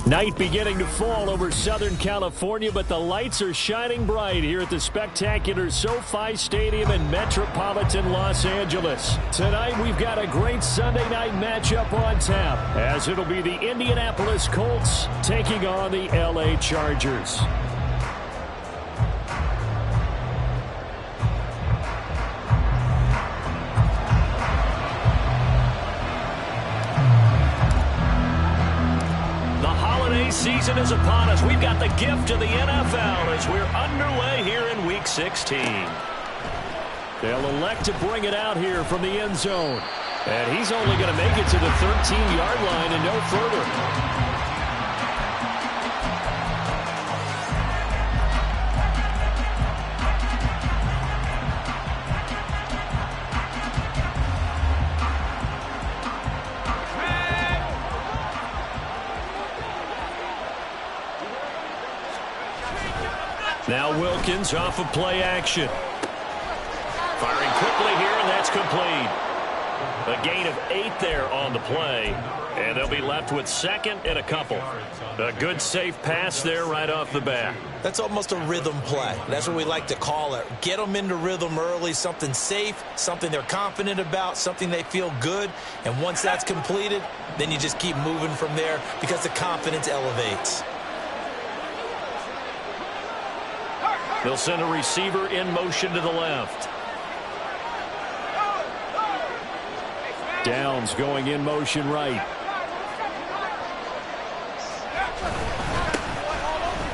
Night beginning to fall over Southern California, but the lights are shining bright here at the spectacular SoFi Stadium in metropolitan Los Angeles. Tonight, we've got a great Sunday night matchup on tap, as it'll be the Indianapolis Colts taking on the LA Chargers. Season is upon us. We've got the gift of the NFL as we're underway here in Week 16. They'll elect to bring it out here from the end zone. And he's only going to make it to the 13-yard line and no further. Now Wilkins off of play action. Firing quickly here, and that's complete. A gain of 8 there on the play, and they'll be left with second and a couple. A good, safe pass there right off the bat. That's almost a rhythm play. That's what we like to call it. Get them into rhythm early, something safe, something they're confident about, something they feel good. And once that's completed, then you just keep moving from there because the confidence elevates. They'll send a receiver in motion to the left. Downs going in motion right.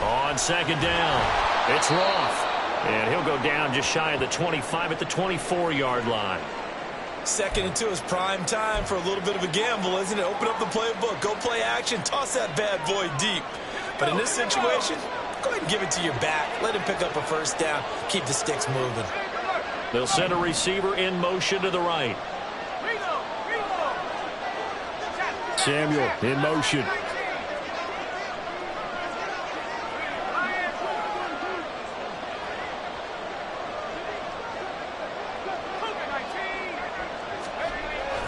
On second down, it's Roth. And he'll go down just shy of the 25 at the 24-yard line. Second and 2 is prime time for a little bit of a gamble, isn't it? Open up the playbook, go play action, toss that bad boy deep. But in this situation, go ahead and give it to your back. Let him pick up a first down. Keep the sticks moving. They'll send a receiver in motion to the right. Samuel in motion.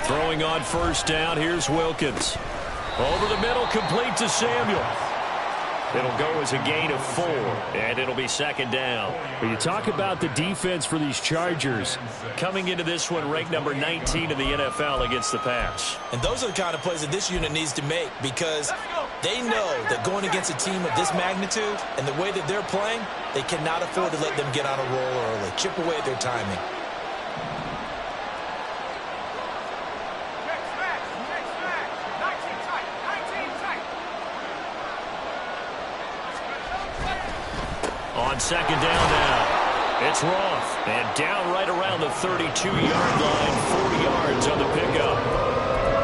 Throwing on first down, here's Wilkins. Over the middle, complete to Samuel. It'll go as a gain of 4, and it'll be second down. When you talk about the defense for these Chargers, coming into this one ranked number 19 in the NFL against the pass. And those are the kind of plays that this unit needs to make because they know that going against a team of this magnitude and the way that they're playing, they cannot afford to let them get on a roll early. Chip away at their timing. On second down now, it's Roth, and down right around the 32-yard line, 4 yards on the pickup.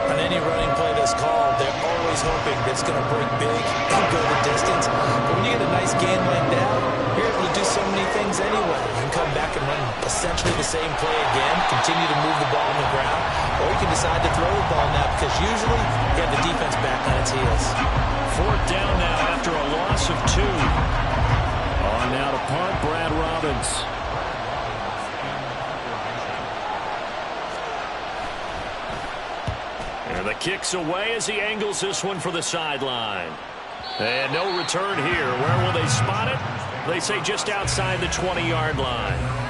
On any running play that's called, they're always hoping that it's going to break big and go the distance. But when you get a nice gain like that, you're able to do so many things anyway. You can come back and run essentially the same play again, continue to move the ball on the ground, or you can decide to throw the ball now because usually you have the defense back on its heels. 4th down now after a loss of 2. On now to punt, Brad Robbins. And the kick's away as he angles this one for the sideline. And no return here. Where will they spot it? They say just outside the 20-yard line.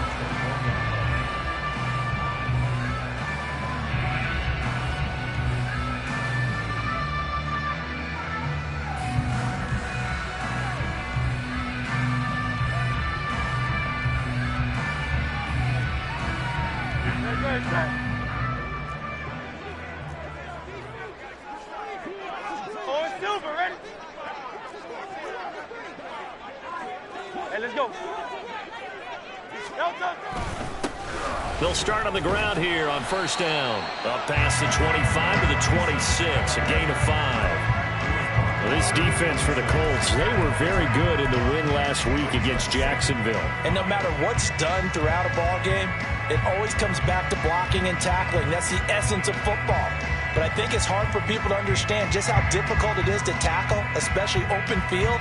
They'll start on the ground here on first down. Up past the 25 to the 26, a gain of 5. Well, this defense for the Colts, they were very good in the win last week against Jacksonville. And no matter what's done throughout a ball game, it always comes back to blocking and tackling. That's the essence of football. But I think it's hard for people to understand just how difficult it is to tackle, especially open field.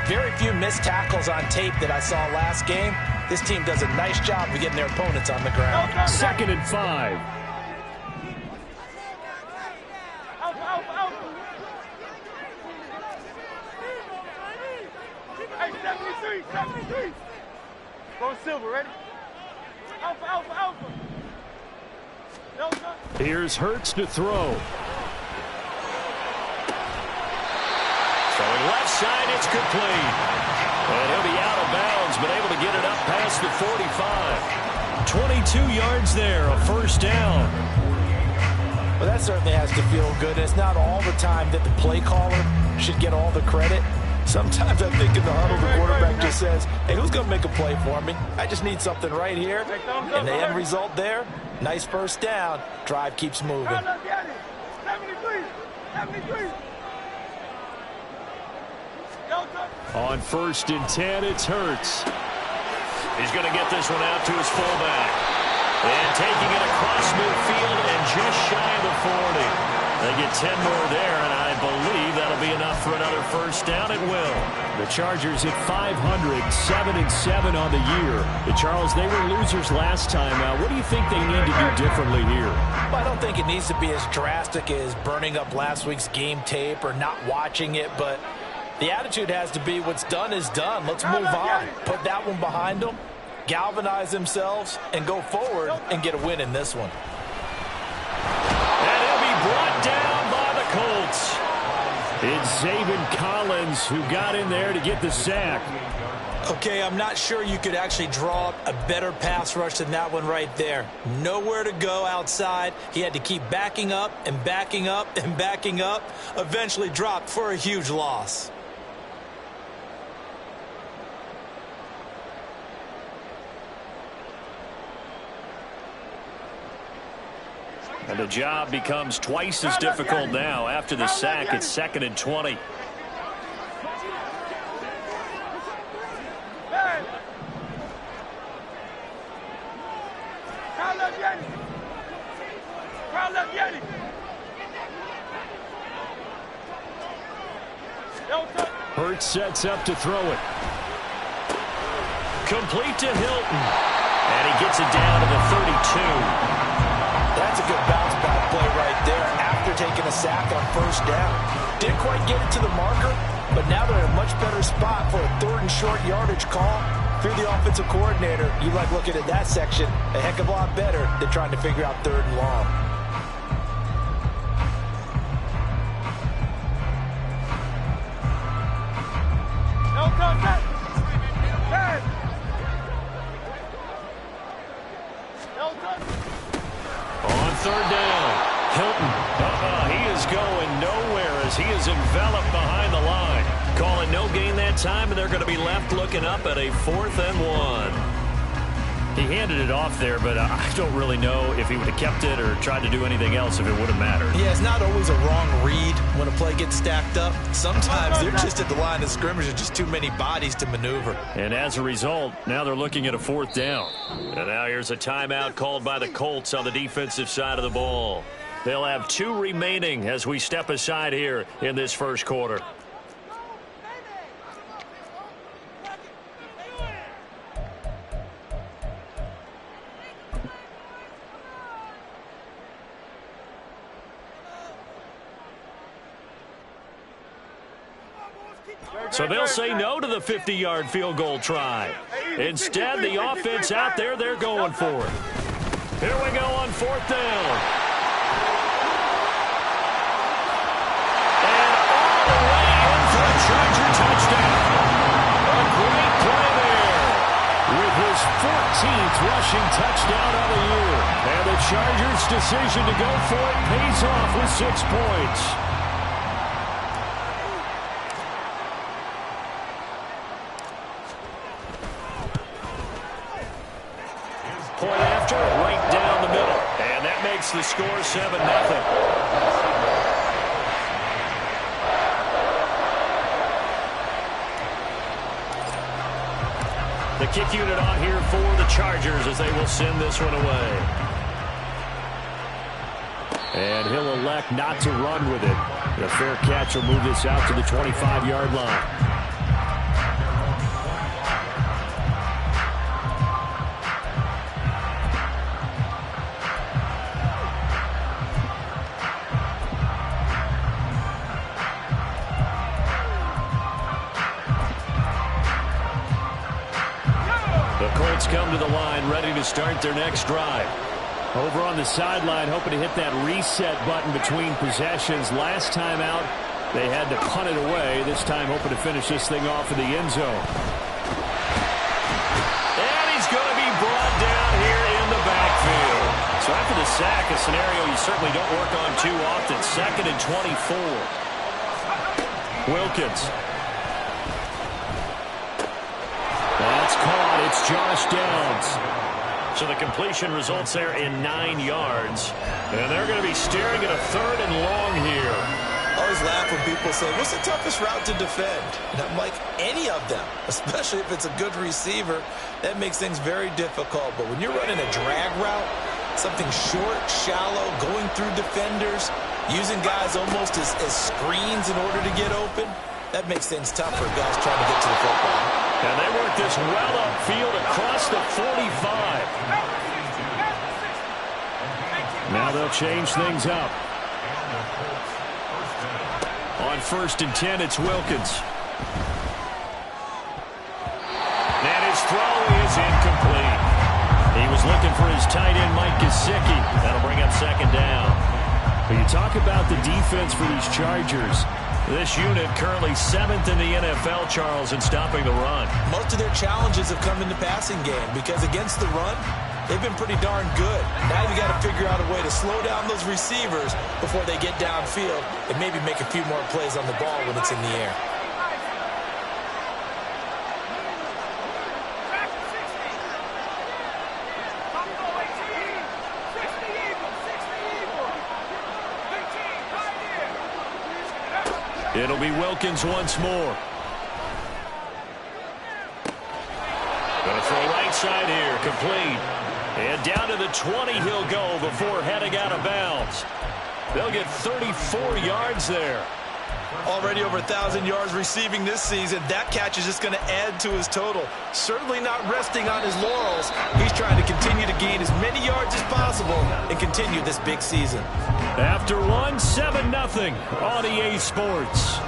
Very few missed tackles on tape that I saw last game. This team does a nice job of getting their opponents on the ground. 2nd and 5. Hey, 73, 73. Go silver, ready? Alpha, alpha, alpha. Delta. Here's Hurts to throw. Throwing left side, it's complete. And he'll be out of bounds, but able to get it up past the 45. 22 yards there, a first down. Well, that certainly has to feel good. And it's not all the time that the play caller should get all the credit. Sometimes I think in the huddle, the quarterback just says, hey, who's going to make a play for me? I just need something right here. And the end result there, nice first down. Drive keeps moving. 73, 73. On 1st and 10, it's Hurts. He's going to get this one out to his fullback. And taking it across midfield and just shy of the 40. They get 10 more there, and I believe that'll be enough for another first down. It will. The Chargers at 500, 7-7 on the year. Charles, they were losers last time. What do you think they need to do differently here? Well, I don't think it needs to be as drastic as burning up last week's game tape or not watching it, but the attitude has to be what's done is done. Let's move on. Put that one behind them, galvanize themselves, and go forward and get a win in this one. And he'll be brought down by the Colts. It's Zaven Collins who got in there to get the sack. Okay, I'm not sure you could actually draw up a better pass rush than that one right there. Nowhere to go outside. He had to keep backing up and backing up and backing up. Eventually dropped for a huge loss. And the job becomes twice as difficult now after the sack. It's 2nd and 20. Hurts sets up to throw it. Complete to Hilton. And he gets it down to the 32. That's a good bounce back play right there after taking a sack on first down. Didn't quite get it to the marker, but now they're in a much better spot for a 3rd and short yardage call. If you're the offensive coordinator, you like looking at that section a heck of a lot better than trying to figure out 3rd and long. No contact. No contact. On 3rd down, Hilton. He is going nowhere as he is enveloped behind the line. Calling no gain that time, and they're going to be left looking up at a 4th and 1. He handed it off there, but I don't really know if he would have kept it or tried to do anything else if it would have mattered. Yeah, it's not always a wrong read when a play gets stacked up. Sometimes they're just at the line of scrimmage and just too many bodies to maneuver. And as a result, now they're looking at a 4th down. And now here's a timeout called by the Colts on the defensive side of the ball. They'll have 2 remaining as we step aside here in this first quarter. So they'll say no to the 50-yard field goal try. Instead, the offense out there, they're going for it. Here we go on 4th down. And all the way in for a Charger touchdown. A great play there with his 14th rushing touchdown of the year. And the Chargers' decision to go for it pays off with 6 points. Point after, right down the middle. And that makes the score 7-0. The kick unit on here for the Chargers as they will send this one away. And he'll elect not to run with it. The fair catch will move this out to the 25-yard line. offense come to the line, ready to start their next drive. Over on the sideline, hoping to hit that reset button between possessions. Last time out, they had to punt it away. This time, hoping to finish this thing off in the end zone. And he's going to be brought down here in the backfield. So after the sack, a scenario you certainly don't work on too often. 2nd and 24. Wilkins. That's caught. It's Josh Downs. So the completion results there in 9 yards. And they're going to be staring at a 3rd and long here. I always laugh when people say, what's the toughest route to defend? And I'm like, any of them, especially if it's a good receiver. That makes things very difficult. But when you're running a drag route, something short, shallow, going through defenders, using guys almost as screens in order to get open, that makes things tough for guys trying to get to the football. And they work this well upfield across the 45. Now they'll change things up. On 1st and 10, it's Wilkins. And his throw is incomplete. He was looking for his tight end, Mike Gesicki. That'll bring up 2nd down. But you talk about the defense for these Chargers. This unit currently 7th in the NFL, Charles, in stopping the run. Most of their challenges have come in the passing game because against the run, they've been pretty darn good. Now you got to figure out a way to slow down those receivers before they get downfield and maybe make a few more plays on the ball when it's in the air. It'll be Wilkins once more. Going to throw right side here, complete. And down to the 20 he'll go before heading out of bounds. They'll get 34 yards there. Already over 1,000 yards receiving this season. That catch is just going to add to his total. Certainly not resting on his laurels. He's trying to continue to gain as many yards as possible and continue this big season. After 7-0 on EA Sports.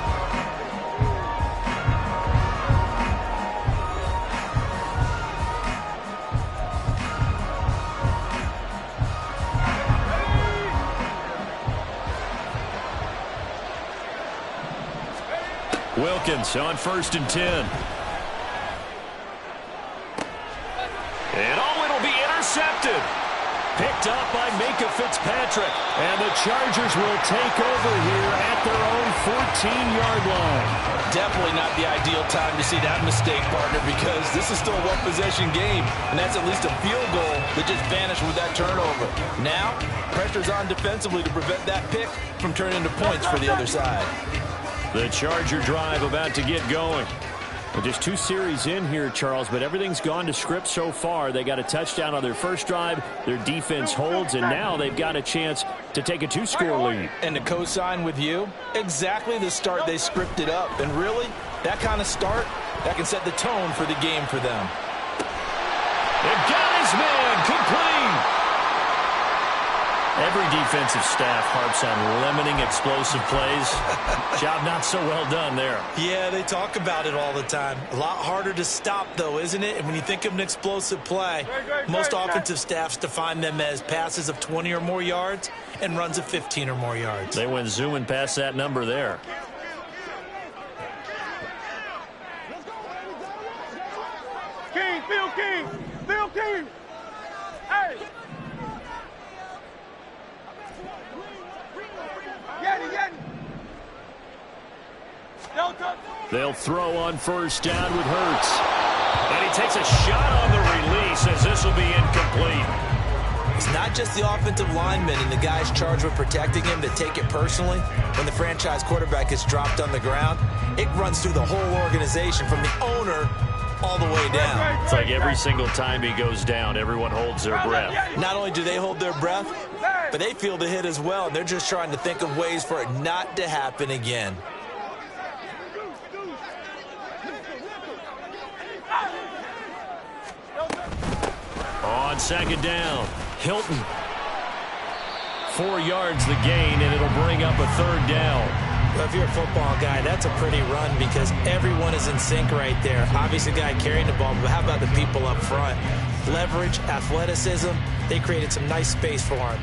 Wilkins on 1st and 10. And it'll be intercepted. Picked up by Micah Fitzpatrick. And the Chargers will take over here at their own 14-yard line. Definitely not the ideal time to see that mistake, partner, because this is still a one-possession game, and that's at least a field goal that just vanished with that turnover. Now, pressure's on defensively to prevent that pick from turning into points for the other side. The Charger drive about to get going. Well, just 2 series in here, Charles, but everything's gone to script so far. They got a touchdown on their first drive. Their defense holds, and now they've got a chance to take a 2-score lead. And to co-sign with you, exactly the start they scripted up. And really, that kind of start, that can set the tone for the game for them. They've got his man complete. Every defensive staff harps on limiting explosive plays. Job not so well done there. Yeah, they talk about it all the time. A lot harder to stop, though, isn't it? And when you think of an explosive play, most offensive staffs define them as passes of 20 or more yards and runs of 15 or more yards. They went zooming past that number there. King, Phil King, Phil King. Hey. They'll throw on 1st down with Hurts. And he takes a shot on the release as this will be incomplete. It's not just the offensive linemen and the guys charged with protecting him that take it personally. When the franchise quarterback gets dropped on the ground, it runs through the whole organization from the owner all the way down. It's like every single time he goes down, everyone holds their breath. Not only do they hold their breath, but they feel the hit as well. And they're just trying to think of ways for it not to happen again. On 2nd down, Hilton. 4 yards the gain, and it'll bring up a 3rd down. Well, if you're a football guy, that's a pretty run because everyone is in sync right there. Obviously, the guy carrying the ball, but how about the people up front? Leverage, athleticism, they created some nice space for him.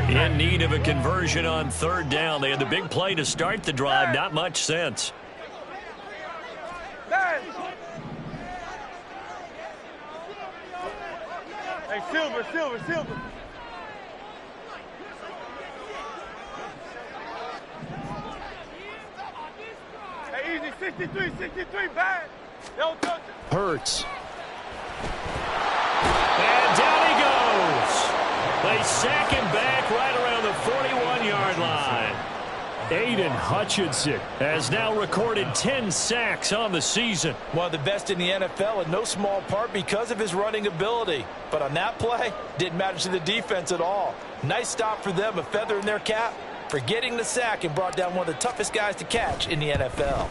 In need of a conversion on third down. They had the big play to start the drive. Not much sense. Hey, Silver. Hey, easy, 63, bad. Don't touch it. Hurts. And down he goes. They sack him back right around the 41-yard line. Aiden Hutchinson has now recorded 10 sacks on the season. One of the best in the NFL in no small part because of his running ability. But on that play, didn't matter to the defense at all. Nice stop for them, a feather in their cap for getting the sack and brought down one of the toughest guys to catch in the NFL.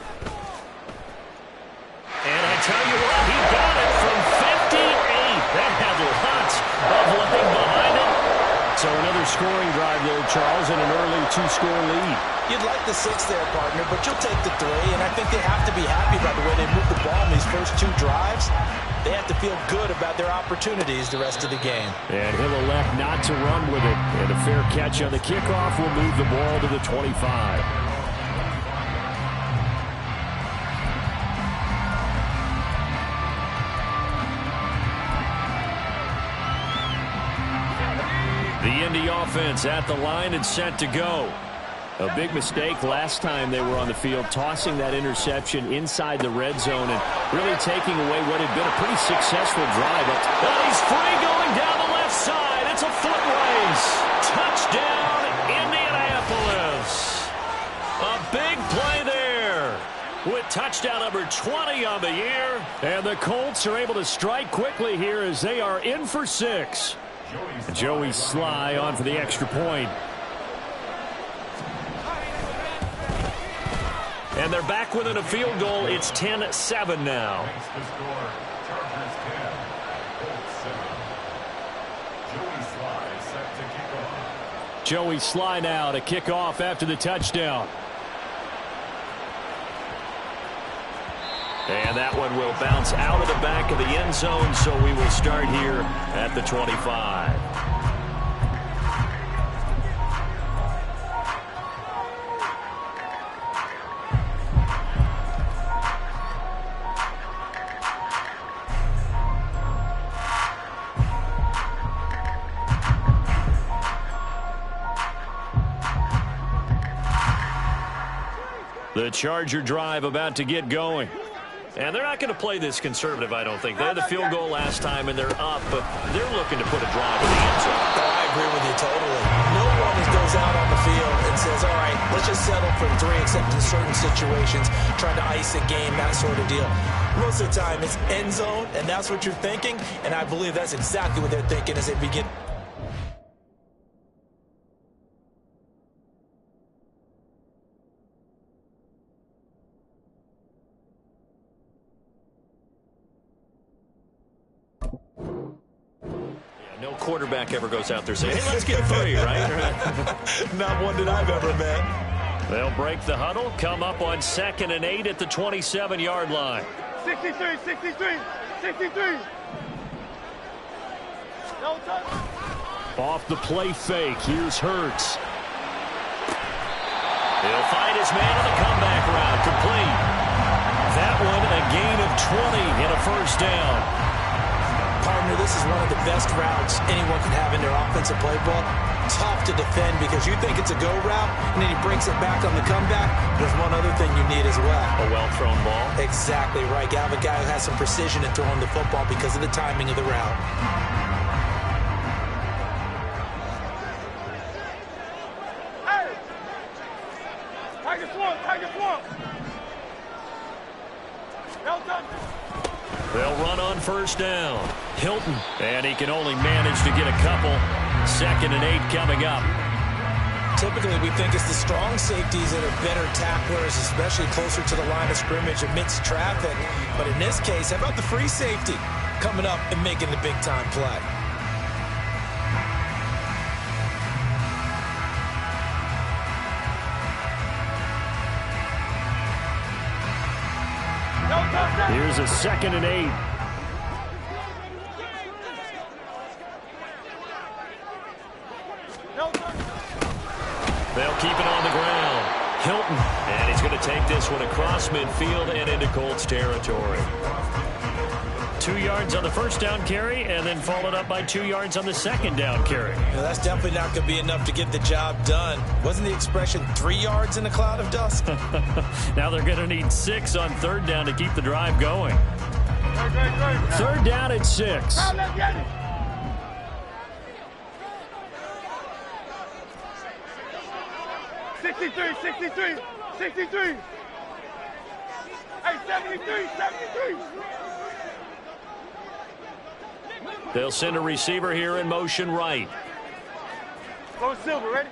And I tell you what, he got it from 58. That had lots of leg behind it. So another scoring drive there, Charles, and an early 2-score lead. You'd like the 6 there, partner, but you'll take the 3, and I think they have to be happy about the way they moved the ball in these first 2 drives. They have to feel good about their opportunities the rest of the game. And he'll elect not to run with it. And a fair catch on the kickoff will move the ball to the 25. The Indy offense at the line and set to go. A big mistake last time they were on the field, tossing that interception inside the red zone and really taking away what had been a pretty successful drive. And he's free going down the left side. It's a foot race. Touchdown, Indianapolis. A big play there with touchdown number 20 on the year. And the Colts are able to strike quickly here as they are in for 6. Joey Sly on for the extra point. And they're back within a field goal. It's 10-7 now. Joey Sly now to kick off after the touchdown. And that one will bounce out of the back of the end zone, so we will start here at the 25. The Charger drive about to get going. And they're not going to play this conservative, I don't think. They had the field goal last time, and they're up, but they're looking to put a drive in the end zone. Oh, I agree with you totally. No one goes out on the field and says, all right, let's just settle for 3, except in certain situations, trying to ice a game, that sort of deal. Most of the time, it's end zone, and that's what you're thinking, and I believe that's exactly what they're thinking as they begin. No quarterback ever goes out there saying, hey, let's get 3, right? Not one that I've ever met. They'll break the huddle, come up on 2nd and 8 at the 27-yard line. 63. Don't touch. Off the play fake, here's Hurts. He'll find his man on the comeback route, complete. That one a gain of 20 and a first down. Partner, this is one of the best routes anyone could have in their offensive playbook. Tough to defend because you think it's a go route, and then he brings it back on the comeback. There's one other thing you need as well. A well-thrown ball. Exactly right. You have a guy who has some precision in throwing the football because of the timing of the route. Hey! Tiger swamp! Don't touch it. They'll run on first down. Hilton, and he can only manage to get a couple. 2nd and 8 coming up. Typically, we think it's the strong safeties that are better tacklers, especially closer to the line of scrimmage amidst traffic. But in this case, how about the free safety coming up and making the big-time play? Here's a 2nd and 8. They'll keep it on the ground. Hilton, and he's going to take this one across midfield and into Colts territory. 2 yards on the first down carry, and then followed up by 2 yards on the second down carry. Yeah, that's definitely not going to be enough to get the job done. Wasn't the expression 3 yards in a cloud of dust? Now they're going to need 6 on 3rd down to keep the drive going. 3rd down at 6. 63, 63, 63. Hey, 73, 73. They'll send a receiver here in motion right. Go Silver, ready?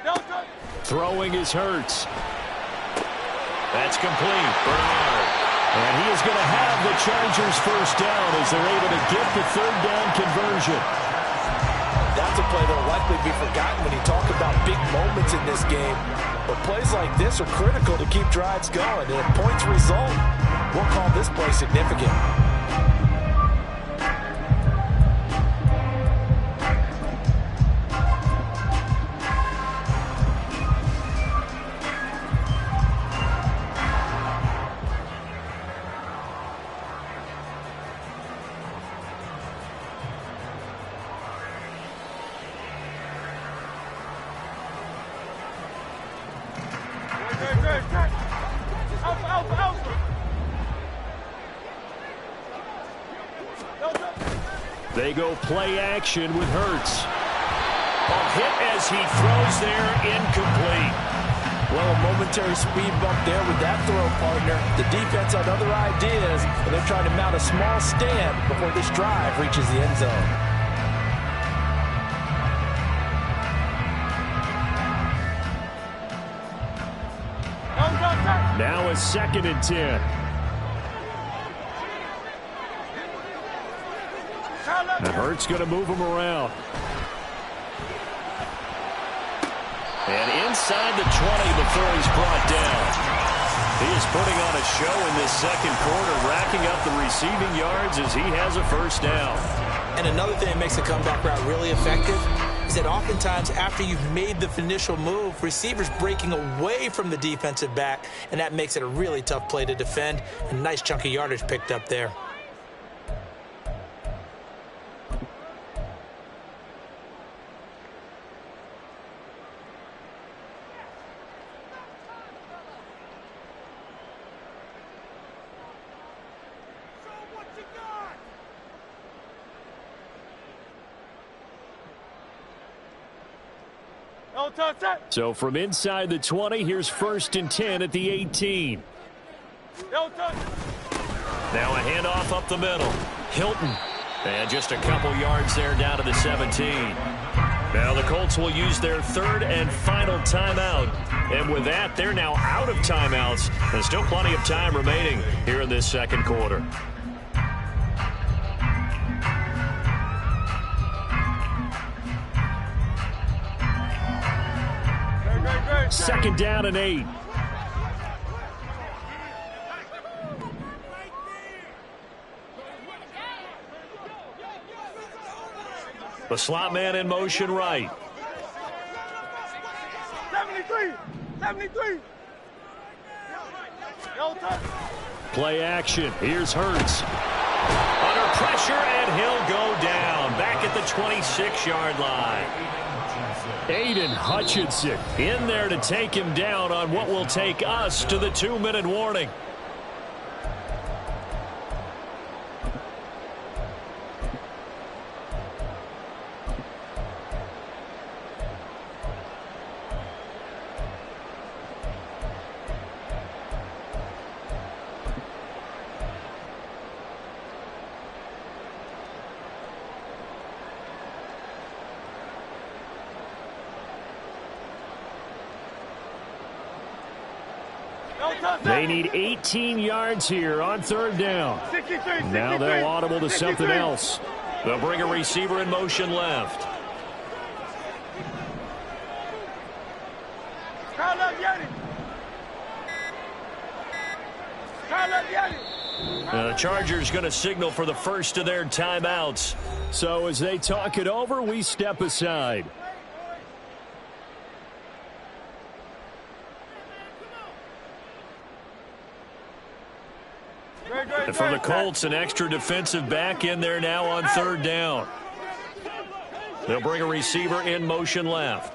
Delta. Throwing is Hurts. That's complete. Bernard. And he is going to have the Chargers first down as they're able to get the 3rd down conversion. That's a play that will likely be forgotten when you talk about big moments in this game. But plays like this are critical to keep drives going. And if points result, we'll call this play significant. They go play action with Hurts. A hit as he throws there, incomplete. Well, a momentary speed bump there with that throw, partner. The defense had other ideas, and they're trying to mount a small stand before this drive reaches the end zone. Now a 2nd and 10. And Hurts going to move him around. And inside the 20 before he's brought down. He is putting on a show in this 2nd quarter, racking up the receiving yards as he has a first down. And another thing that makes the comeback route really effective is that oftentimes after you've made the initial move, receivers breaking away from the defensive back, and that makes it a really tough play to defend. A nice chunk of yardage picked up there. So from inside the 20, here's 1st and 10 at the 18. Now a handoff up the middle. Hilton. And just a couple yards there down to the 17. Now the Colts will use their 3rd and final timeout. And with that, they're now out of timeouts. There's still plenty of time remaining here in this 2nd quarter. Second down and 8. The slot man in motion right. 73, 73. Play action. Here's Hurts. Under pressure, and he'll go down. Back at the 26-yard line. Aiden Hutchinson in there to take him down on what will take us to the 2-minute warning. They need 18 yards here on third down. 63. Now they'll audible to something else. They'll bring a receiver in motion left. The Chargers going to signal for the first of their timeouts. So as they talk it over, we step aside. And for the Colts, an extra defensive back in there now on third down. They'll bring a receiver in motion left.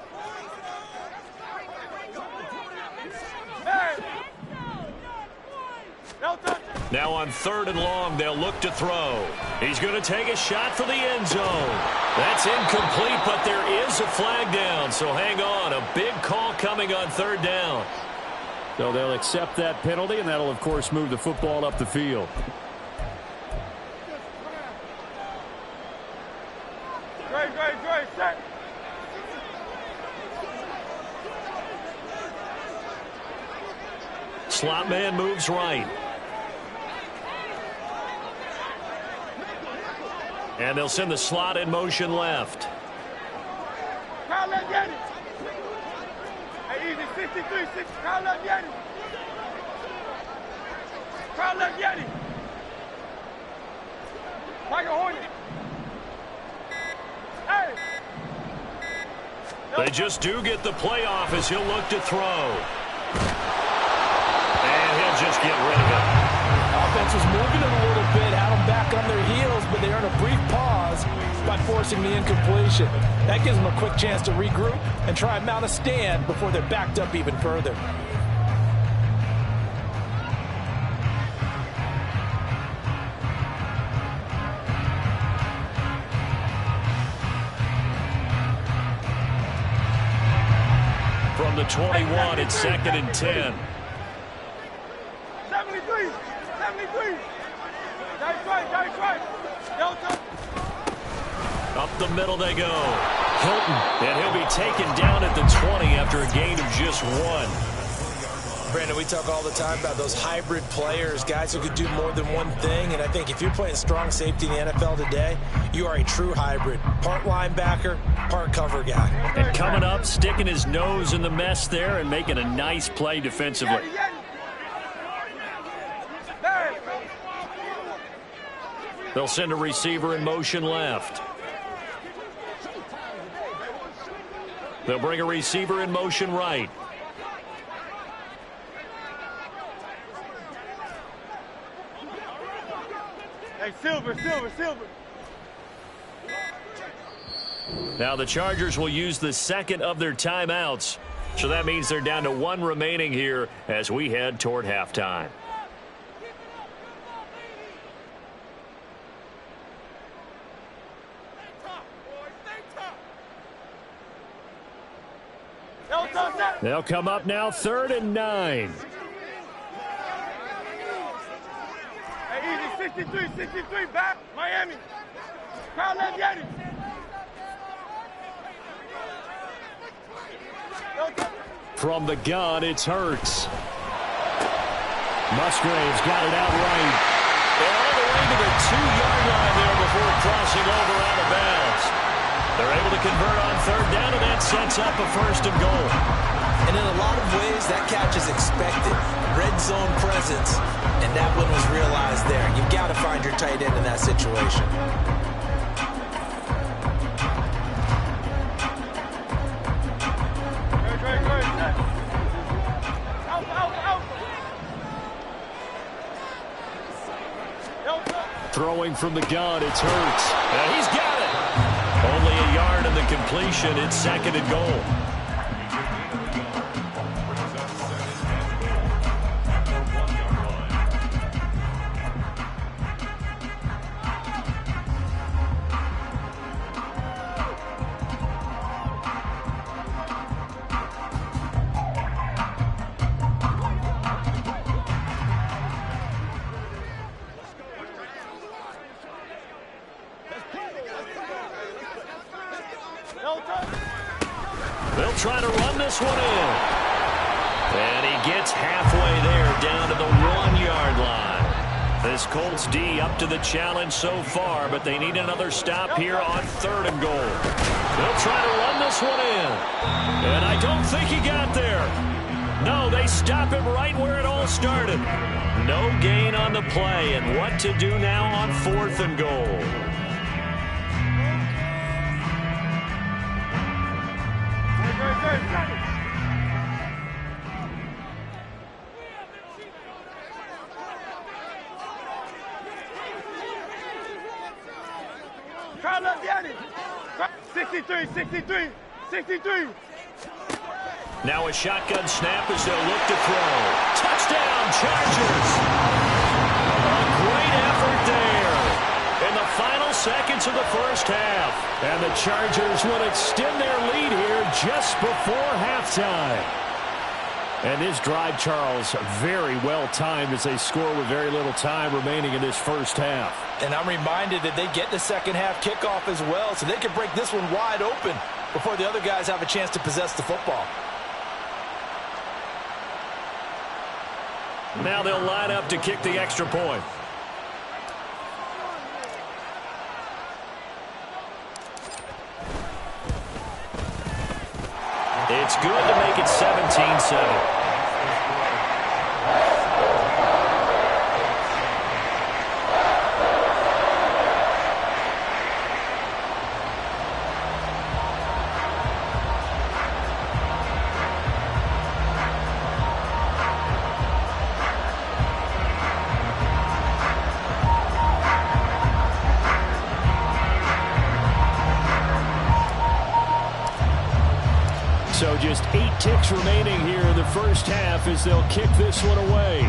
Now on third and long, they'll look to throw. He's going to take a shot for the end zone. That's incomplete, but there is a flag down, so hang on. A big call coming on third down. So they'll accept that penalty, and that'll, of course, move the football up the field. Set. Slot man moves right. And they'll send the slot in motion left. Easy, 63, 6. Crowd left Yeti. Crowd left Yeti. Tiger Hornet. Hey. They just do get the playoff as he'll look to throw. And he'll just get rid of it. Offense was moving it a little bit, had them back on their heels, but they earned a brief pause by forcing the incompletion. That gives them a quick chance to regroup and try and mount a stand before they're backed up even further. From the 21, it's second and 10. 73, 73. That's right. Delta. Up the middle they go. Hilton, and he'll be taken down at the 20 after a gain of just one. Brandon, we talk all the time about those hybrid players, guys who could do more than one thing, and I think if you're playing strong safety in the NFL today, you are a true hybrid. Part linebacker, part cover guy. And coming up, sticking his nose in the mess there and making a nice play defensively. They'll send a receiver in motion left. They'll bring a receiver in motion right. Hey, Silver. Now the Chargers will use the second of their timeouts. So that means they're down to one remaining here as we head toward halftime. They'll come up now, 3rd and 9. Hey, easy, 63, back, Miami. Crowd left Yeti. From the gun, it's Hurts. Musgrave's got it out right. They're all the way to the 2-yard line there before crossing over out of bounds. They're able to convert on 3rd down, and that sets up a 1st and goal. And in a lot of ways, that catch is expected. Red zone presence, and that one was realized there. You've got to find your tight end in that situation. Throwing from the gun, it's Hurts. And he's got it. Only a yard in the completion. It's 2nd and goal. They'll try to run this one in. And he gets halfway there, down to the 1-yard line. This Colts D up to the challenge so far, but they need another stop here on 3rd and goal. They'll try to run this one in. And I don't think he got there. No, they stop him right where it all started. No gain on the play, and what to do now on 4th and goal. Crowd up, Yanni. 63, 63, 63. Now a shotgun snap as they'll look to throw. Touchdown, Chargers! A great effort there in the final seconds of the first half. And the Chargers will extend their lead here just before halftime. And this drive, Charles, very well timed as they score with very little time remaining in this first half. And I'm reminded that they get the second half kickoff as well, so they can break this one wide open before the other guys have a chance to possess the football. Now they'll line up to kick the extra point. It's good to make it 17-7. So just 8 ticks remaining here in the first half as they'll kick this one away.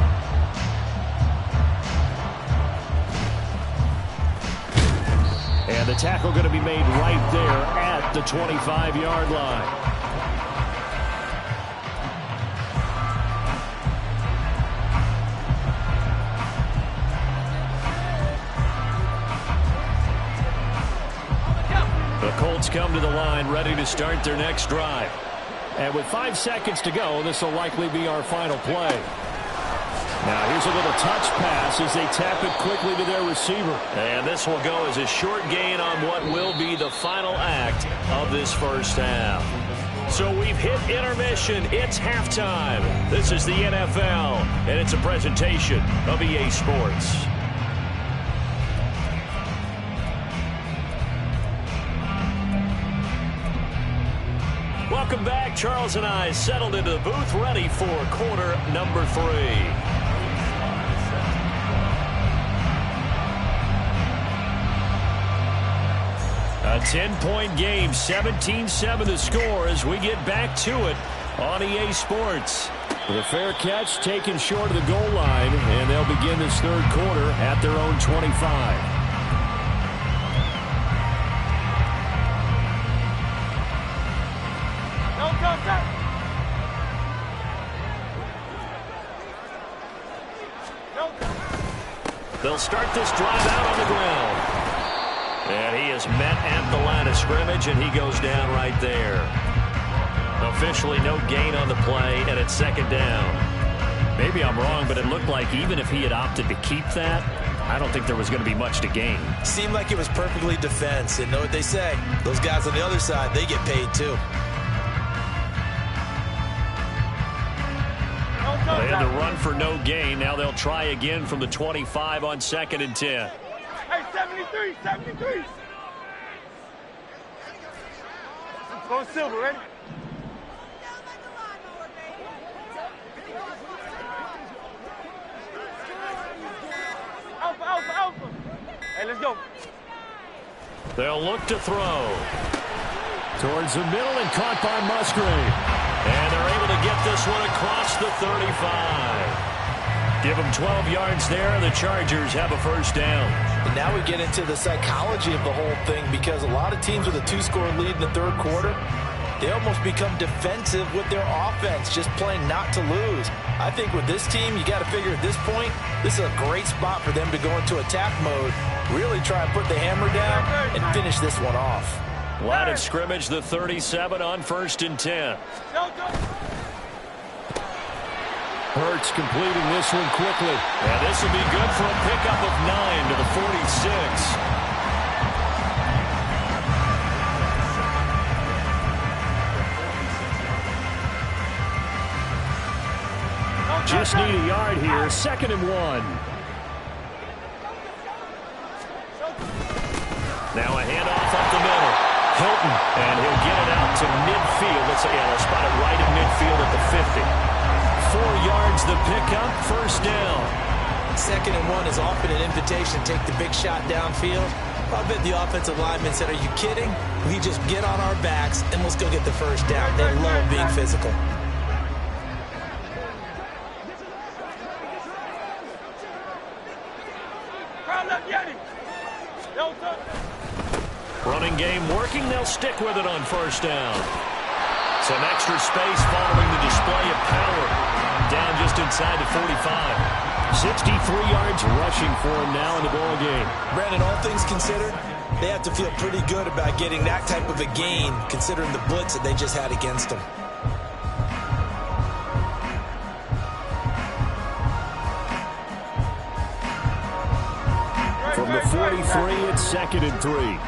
And the tackle going to be made right there at the 25-yard line. The Colts come to the line ready to start their next drive. And with 5 seconds to go, this will likely be our final play. Now here's a little touch pass as they tap it quickly to their receiver. And this will go as a short gain on what will be the final act of this first half. So we've hit intermission. It's halftime. This is the NFL, and it's a presentation of EA Sports. Welcome back. Charles and I settled into the booth, ready for quarter number 3. A 10-point game, 17-7 the score as we get back to it on EA Sports. With a fair catch taken short of the goal line, and they'll begin this third quarter at their own 25. They'll start this drive out on the ground. And he is met at the line of scrimmage, and he goes down right there. Officially no gain on the play, and it's second down. Maybe I'm wrong, but it looked like even if he had opted to keep that, I don't think there was going to be much to gain. Seemed like it was perfectly defense, and know what they say. Those guys on the other side, they get paid too. They had to run for no gain. Now they'll try again from the 25 on 2nd and 10. Hey, 73, 73. Go silver, ready? Alpha, alpha, alpha. Hey, let's go. They'll look to throw. Towards the middle and caught by Musgrave. And they're able to get this one across the 35. Give them 12 yards there. The Chargers have a first down. And now we get into the psychology of the whole thing, because a lot of teams with a 2-score lead in the third quarter, they almost become defensive with their offense, just playing not to lose. I think with this team, you got to figure at this point, this is a great spot for them to go into attack mode, really try and put the hammer down and finish this one off. Line of scrimmage, the 37 on 1st and 10. Hurts completing this one quickly. And this will be good for a pickup of 9 to the 46. Just need a yard here, 2nd and 1. Now a handoff up the middle. Hilton, and he'll get it out to midfield. They'll spot it right at midfield at the 50. 4 yards the pickup, 1st down. 2nd and 1 is often an invitation to take the big shot downfield. I bet the offensive lineman said, are you kidding? We just get on our backs and let's go get the 1st down. They love being physical. Running game working. They'll stick with it on 1st down. Some extra space following the display of power. Down just inside the 45. 63 yards rushing for him now in the ball game. Brandon, all things considered, they have to feel pretty good about getting that type of a gain, considering the blitz that they just had against them. From the 43, it's 2nd and 3.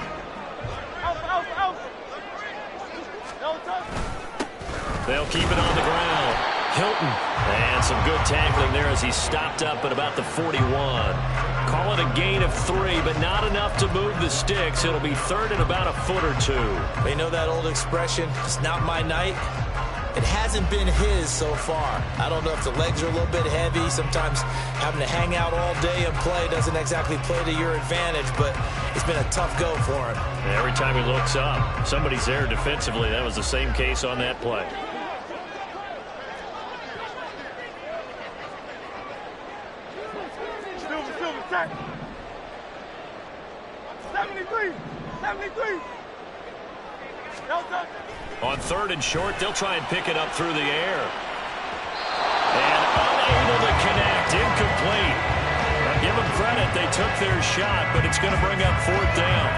They'll keep it on the ground. Hilton. And some good tackling there as he stopped up at about the 41. Call it a gain of 3, but not enough to move the sticks. It'll be 3rd and about a foot or 2. They know that old expression, it's not my night. It hasn't been his so far. I don't know if the legs are a little bit heavy. Sometimes having to hang out all day and play doesn't exactly play to your advantage, but it's been a tough go for him. Every time he looks up, somebody's there defensively. That was the same case on that play. Silver, 73. On 3rd and short, they'll try and pick it up through the air. And unable to connect, incomplete. Now give them credit, they took their shot, but it's going to bring up 4th down.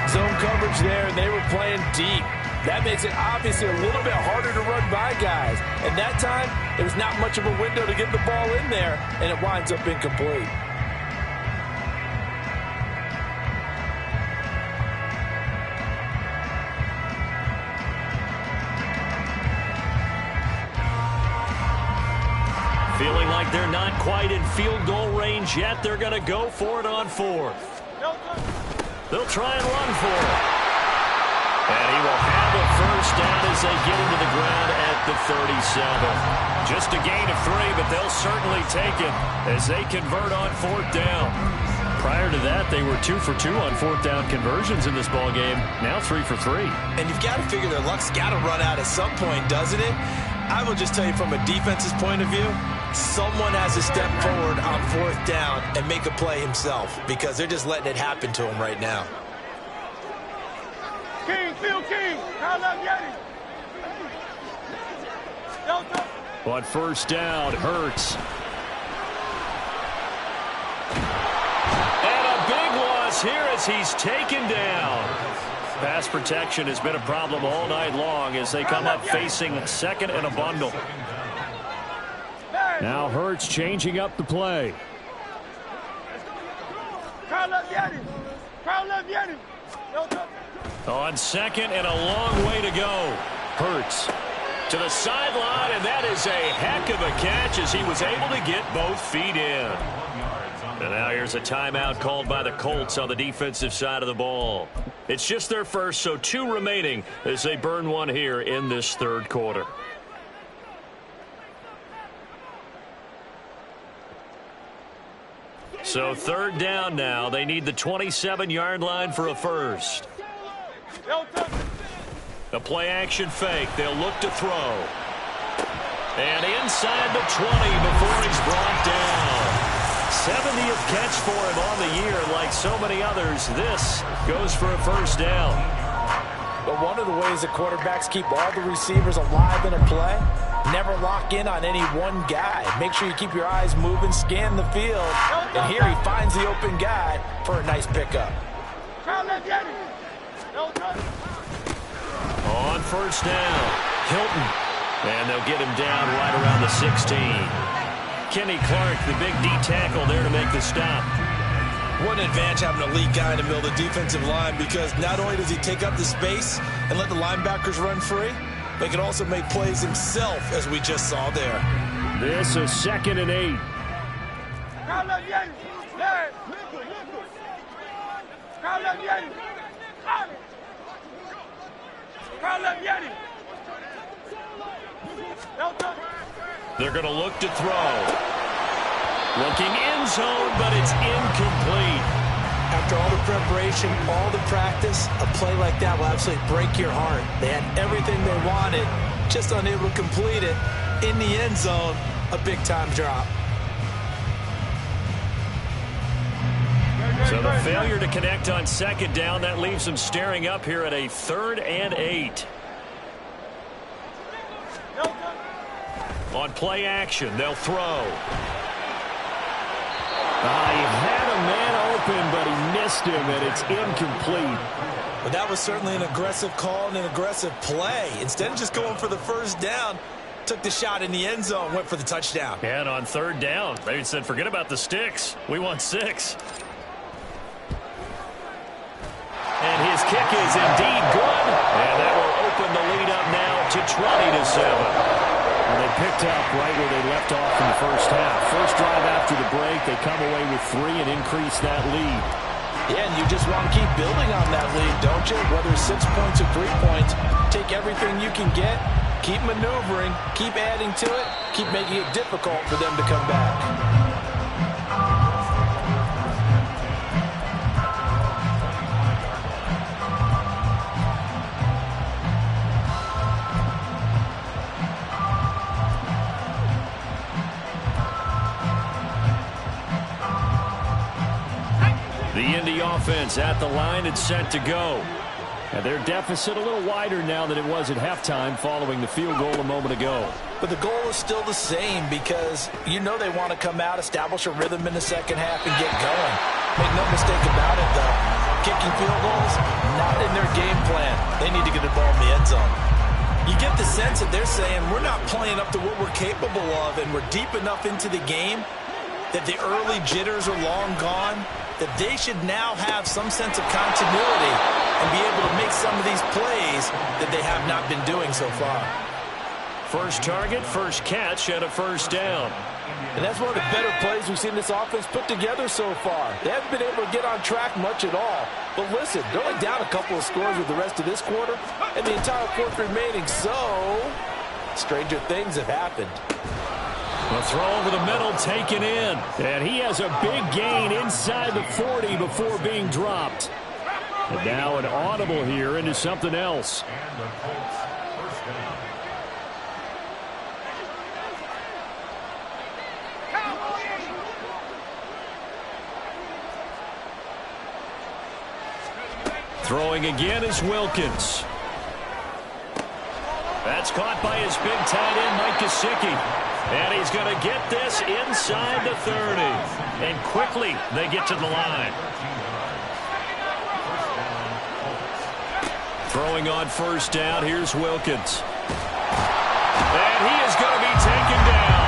Zone coverage there, and they were playing deep. That makes it obviously a little bit harder to run by guys. And that time, there's not much of a window to get the ball in there, and it winds up incomplete. Feeling like they're not quite in field goal range yet, they're going to go for it on 4th. They'll try and run for it. And he will have a 1st down as they get into the ground at the 37. Just a gain of 3, but they'll certainly take it as they convert on 4th down. Prior to that, they were 2 for 2 on 4th down conversions in this ball game. Now 3 for 3. And you've got to figure their luck's got to run out at some point, doesn't it? I will just tell you from a defense's point of view, someone has to step forward on 4th down and make a play himself because they're just letting it happen to him right now. King, Phil King, call up Yeti. On 1st down, Hurts. And a big loss here as he's taken down. Pass protection has been a problem all night long as they come up facing 2nd and a bundle. Now Hurts changing up the play. On 2nd and a long way to go. Hurts to the sideline, and that is a heck of a catch as he was able to get both feet in. And now here's a timeout called by the Colts on the defensive side of the ball. It's just their first, so 2 remaining as they burn one here in this 3rd quarter. So 3rd down now. They need the 27-yard line for a 1st. A play-action fake. They'll look to throw. And inside the 20 before he's brought down. 70th catch for him on the year. Like so many others, this goes for a 1st down. But one of the ways that quarterbacks keep all the receivers alive in a play, never lock in on any one guy. Make sure you keep your eyes moving, scan the field. And here he finds the open guy for a nice pickup. On 1st down, Hilton. And they'll get him down right around the 16. Kenny Clark, the big D tackle there to make the stop. What an advantage having an elite guy in the middle of the defensive line, because not only does he take up the space and let the linebackers run free, but he can also make plays himself, as we just saw there. This is 2nd and 8. They're going to look to throw. Looking end zone, but it's incomplete. After all the preparation, all the practice, a play like that will absolutely break your heart. They had everything they wanted, just unable to complete it. In the end zone, a big-time drop. So the failure to connect on 2nd down, that leaves them staring up here at a 3rd and 8. On play action, they'll throw. He had a man open, but he missed him, and it's incomplete. But that was certainly an aggressive call and an aggressive play. Instead of just going for the first down, took the shot in the end zone, went for the touchdown. And on 3rd down, they said, forget about the sticks. We want 6. And his kick is indeed good. And that will open the lead up now to 20-7. And they picked up right where they left off in the first half. First drive after the break, they come away with 3 and increase that lead. Yeah, and you just want to keep building on that lead, don't you? Whether it's 6 points or 3 points, take everything you can get, keep maneuvering, keep adding to it, keep making it difficult for them to come back. The Indy offense at the line and set to go. And their deficit a little wider now than it was at halftime following the field goal a moment ago. But the goal is still the same, because you know they want to come out, establish a rhythm in the second half, and get going. Make no mistake about it, though. Kicking field goals, not in their game plan. They need to get the ball in the end zone. You get the sense that they're saying we're not playing up to what we're capable of, and we're deep enough into the game that the early jitters are long gone, that they should now have some sense of continuity and be able to make some of these plays that they have not been doing so far. First target, first catch, and a first down. And that's one of the better plays we've seen this offense put together so far. They haven't been able to get on track much at all. But listen, they're only down a couple of scores with the rest of this quarter and the entire fourth remaining, so stranger things have happened. A throw over the middle taken in. And he has a big gain inside the 40 before being dropped. And now an audible here into something else. Throwing again is Wilkins. That's caught by his big tight end, Mike Gesicki. And he's going to get this inside the 30. And quickly they get to the line. Throwing on first down, here's Wilkins. And he is going to be taken down.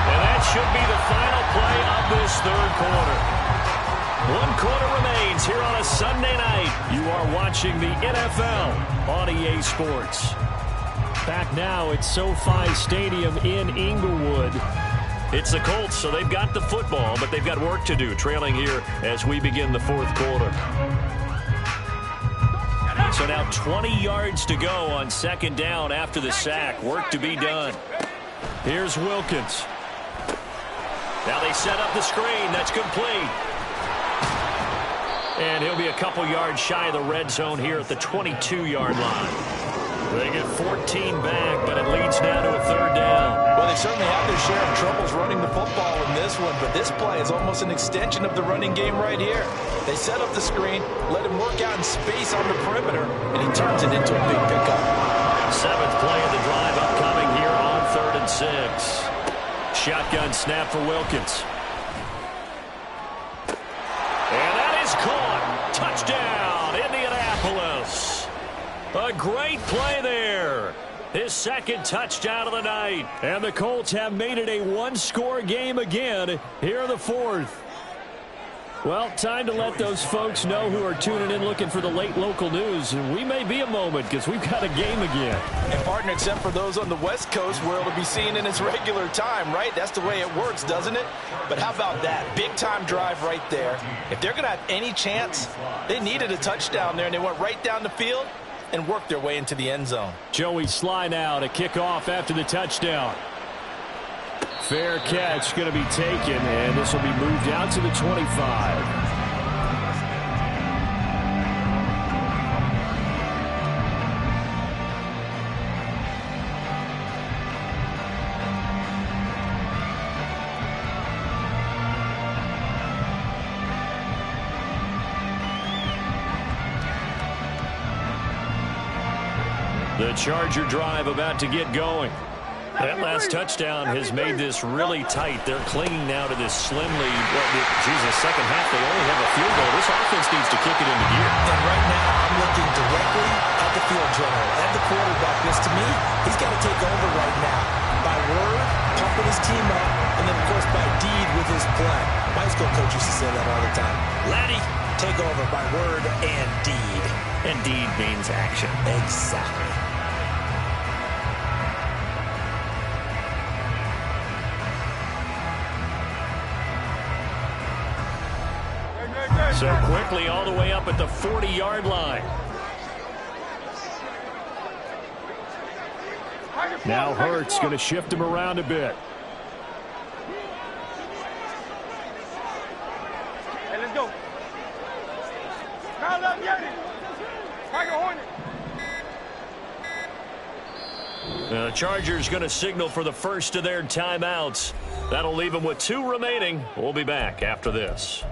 And that should be the final play of this third quarter. 1 quarter remains here on a Sunday night. You are watching the NFL on EA Sports. Back now at SoFi Stadium in Inglewood. It's the Colts, so they've got the football, but they've got work to do, trailing here as we begin the fourth quarter. So now 20 yards to go on second down after the sack. Work to be done. Here's Wilkins. Now they set up the screen. That's complete. And he'll be a couple yards shy of the red zone here at the 22-yard line. They get 14 back, but it leads now to a third down. Well, they certainly have their share of troubles running the football in this one, but this play is almost an extension of the running game right here. They set up the screen, let him work out in space on the perimeter, and he turns it into a big pickup. 7th play of the drive upcoming here on 3rd and 6. Shotgun snap for Wilkins. And that is caught. Touchdown, Indianapolis. A great play there. his second touchdown of the night. And the Colts have made it a one-score game again here in the fourth. Well, time to let those folks know who are tuning in looking for the late local news. And we may be a moment because we've got a game again. And partner, except for those on the West Coast where it'll be seen in its regular time, right? That's the way it works, doesn't it? But how about that? Big-time drive right there. If they're going to have any chance, they needed a touchdown there, and they went right down the field and worked their way into the end zone. Joey Sly now to kick off after the touchdown. Fair catch going to be taken, and this will be moved out to the 25. The Charger drive about to get going. That last touchdown has made this really tight. They're clinging now to this slim lead. Well, Jesus, second half, they only have a field goal. This offense needs to kick it into gear. And right now, I'm looking directly at the field general and the quarterback. Because to me, he's got to take over right now. By word, pumping his team up, and then, of course, by deed with his play. My high school coach used to say that all the time. Laddie, take over by word and deed. And deed means action. Exactly. So quickly all the way up at the 40-yard line. Now Hurts going to shift him around a bit. Hey, let's go. Kyle up, get it. Tiger Hornet. The Chargers going to signal for the first of their timeouts. That'll leave them with 2 remaining. We'll be back after this.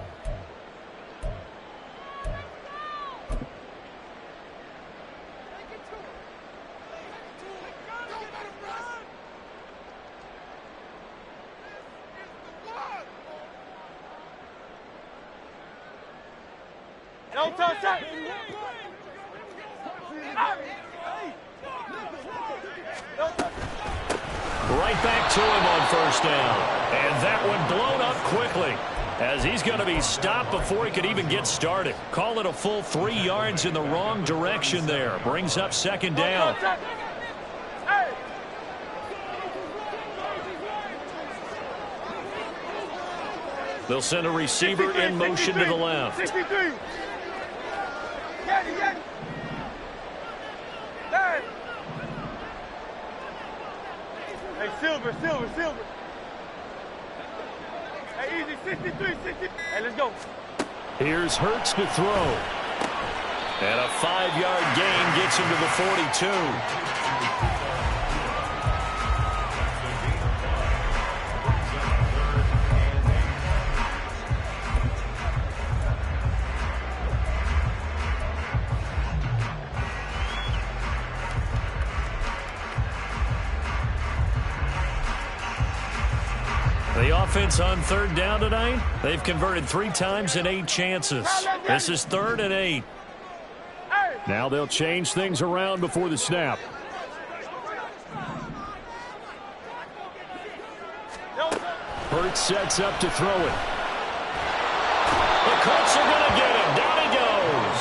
No touch. Right back to him on first down. And that one blown up quickly as he's going to be stopped before he could even get started. Call it a full 3 yards in the wrong direction there. Brings up second down. They'll send a receiver in motion to the left. 63. Hey, Silver. Hey, easy, 63, 60. Hey, let's go. Here's Hurts to throw. And a 5-yard gain gets him to the 42. The offense on third down tonight, they've converted 3 times in 8 chances. This is 3rd and 8. Now they'll change things around before the snap. Hurts sets up to throw it. The Colts are going to get him. Down he goes.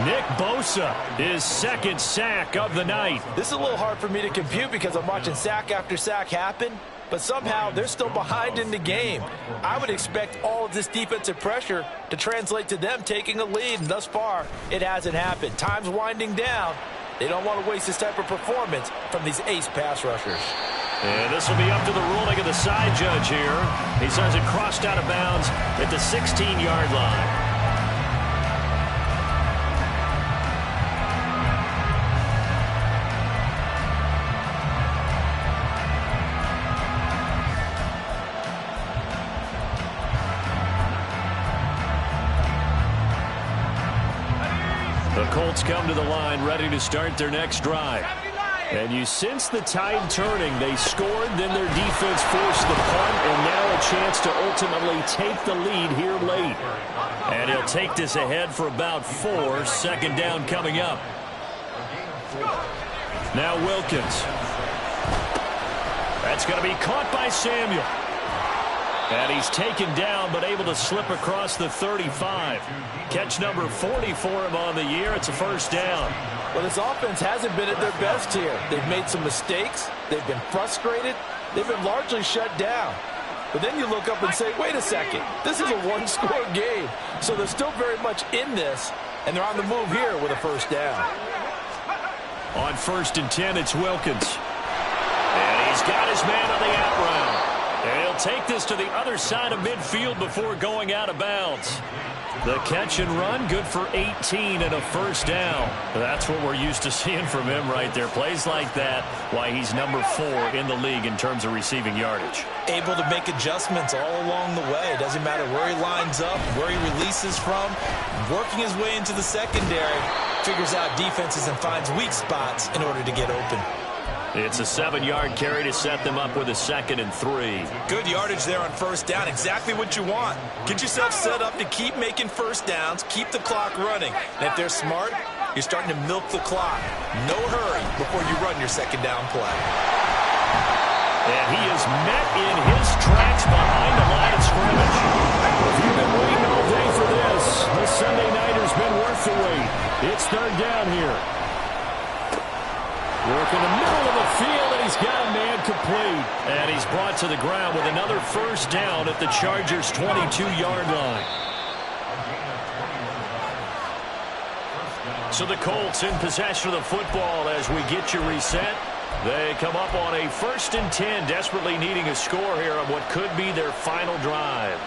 Nick Bosa, his 2nd sack of the night. This is a little hard for me to compute because I'm watching sack after sack happen. But somehow they're still behind in the game. I would expect all of this defensive pressure to translate to them taking a lead, and thus far, it hasn't happened. Time's winding down. They don't want to waste this type of performance from these ace pass rushers. And this will be up to the ruling of the side judge here. He says it crossed out of bounds at the 16-yard line. The Colts come to the line ready to start their next drive. And you sense the tide turning. They scored, then their defense forced the punt, and now a chance to ultimately take the lead here late. And he'll take this ahead for about 4. 2nd down coming up. Now Wilkins. That's going to be caught by Samuel. And he's taken down, but able to slip across the 35. Catch number 40 for him on the year. It's a first down. Well, this offense hasn't been at their best here. They've made some mistakes. They've been frustrated. They've been largely shut down. But then you look up and say, wait a second, this is a one-score game. So they're still very much in this, and they're on the move here with a first down. On 1st and 10, it's Wilkins. And he's got his man on the out route. And he'll take this to the other side of midfield before going out of bounds. The catch and run, good for 18 and a first down. That's what we're used to seeing from him right there. Plays like that, why he's number 4 in the league in terms of receiving yardage. Able to make adjustments all along the way. Doesn't matter where he lines up, where he releases from. Working his way into the secondary, figures out defenses and finds weak spots in order to get open. It's a 7-yard carry to set them up with a 2nd and 3. Good yardage there on first down. Exactly what you want. Get yourself set up to keep making first downs, keep the clock running. And if they're smart, you're starting to milk the clock. No hurry before you run your second down play. And he is met in his tracks behind the line of scrimmage. If you've been waiting all day for this, the Sunday nighter's been worth the wait. It's 3rd down here. Work in the middle of the field, and he's got a man complete. And he's brought to the ground with another first down at the Chargers' 22-yard line. So the Colts in possession of the football as we get you reset. They come up on a 1st and 10, desperately needing a score here on what could be their final drive.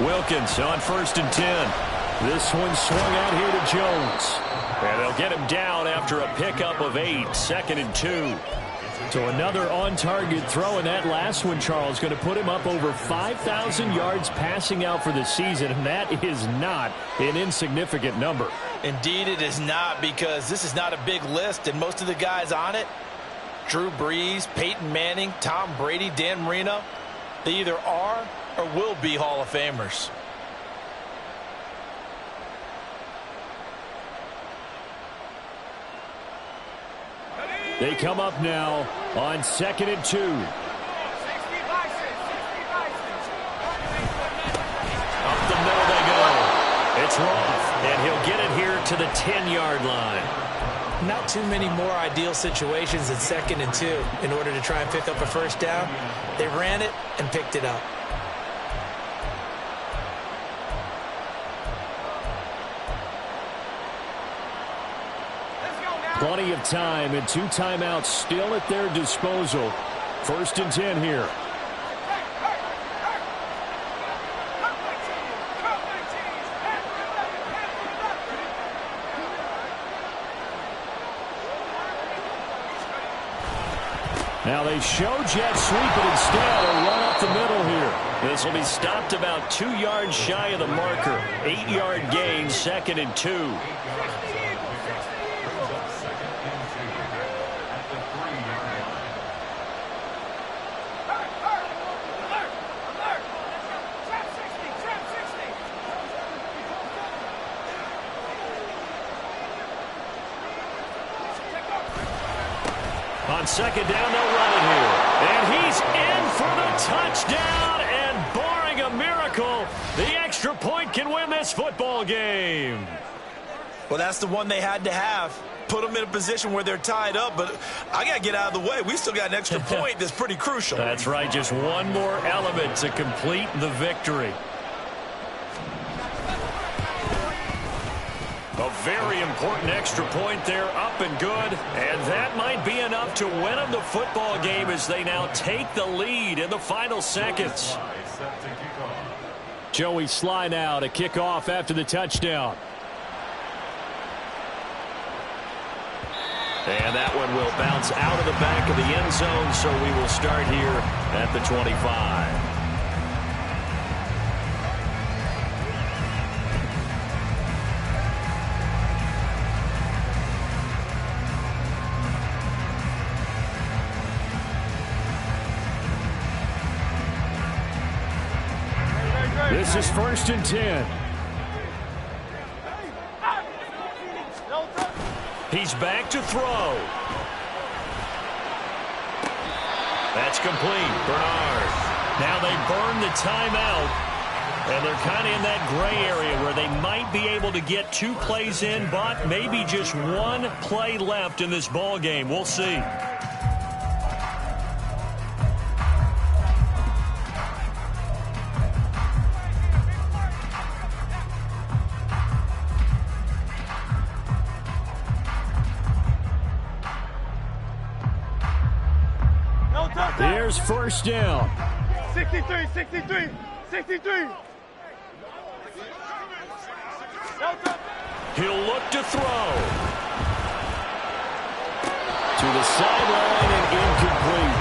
Wilkins on 1st and 10. This one swung out here to Jones. And they'll get him down after a pickup of 8. 2nd and 2. So another on-target throw, and that last one, Charles, going to put him up over 5,000 yards passing out for the season, and that is not an insignificant number. Indeed it is not, because this is not a big list, and most of the guys on it, Drew Brees, Peyton Manning, Tom Brady, Dan Marino, they either are or will be Hall of Famers. They come up now on 2nd and 2. Up the middle they go. It's Roth, and he'll get it here to the 10-yard line. Not too many more ideal situations than 2nd and 2 in order to try and pick up a first down. They ran it and picked it up. Plenty of time and 2 timeouts still at their disposal. 1st and 10 here. Now they show jet sweep, but instead a run up the middle here. This will be stopped about 2 yards shy of the marker. 8-yard gain, 2nd and 2. On 2nd down, they'll run it here. And he's in for the touchdown. And barring a miracle, the extra point can win this football game. Well, that's the one they had to have. Put them in a position where they're tied up, but I got to get out of the way. We still got an extra point that's pretty crucial. That's right. Just one more element to complete the victory. A very important extra point there, up and good. And that might be enough to win them the football game as they now take the lead in the final seconds. Joey Sly now to kick off after the touchdown. And that one will bounce out of the back of the end zone, so we will start here at the 25. is 1st and 10. He's back to throw. That's complete. Bernard. Now they burn the timeout, and they're kind of in that gray area where they might be able to get 2 plays in, but maybe just 1 play left in this ball game. We'll see. Here's 1st down. 63, 63, 63. He'll look to throw. To the sideline and incomplete.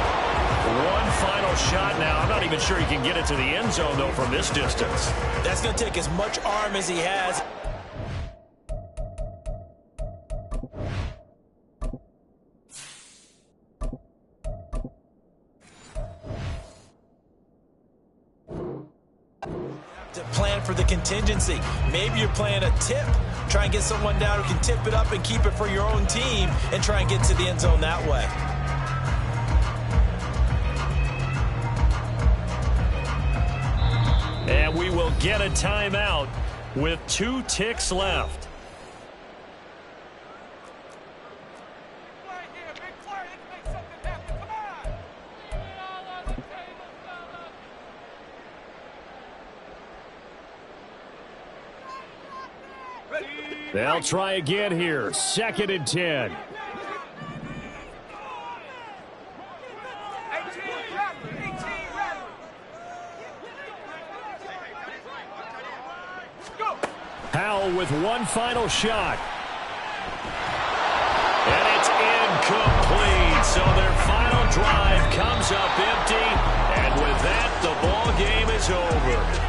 1 final shot now. I'm not even sure he can get it to the end zone, though, from this distance. That's going to take as much arm as he has. To plan for the contingency. Maybe you're playing a tip. Try and get someone down who can tip it up and keep it for your own team and try and get to the end zone that way. And we will get a timeout with 2 ticks left. They'll try again here. 2nd and 10. Howell with 1 final shot. And it's incomplete. So their final drive comes up empty. And with that, the ball game is over.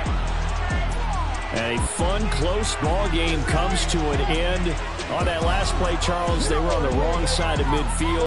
And a fun, close ball game comes to an end. On that last play, Charles, they were on the wrong side of midfield.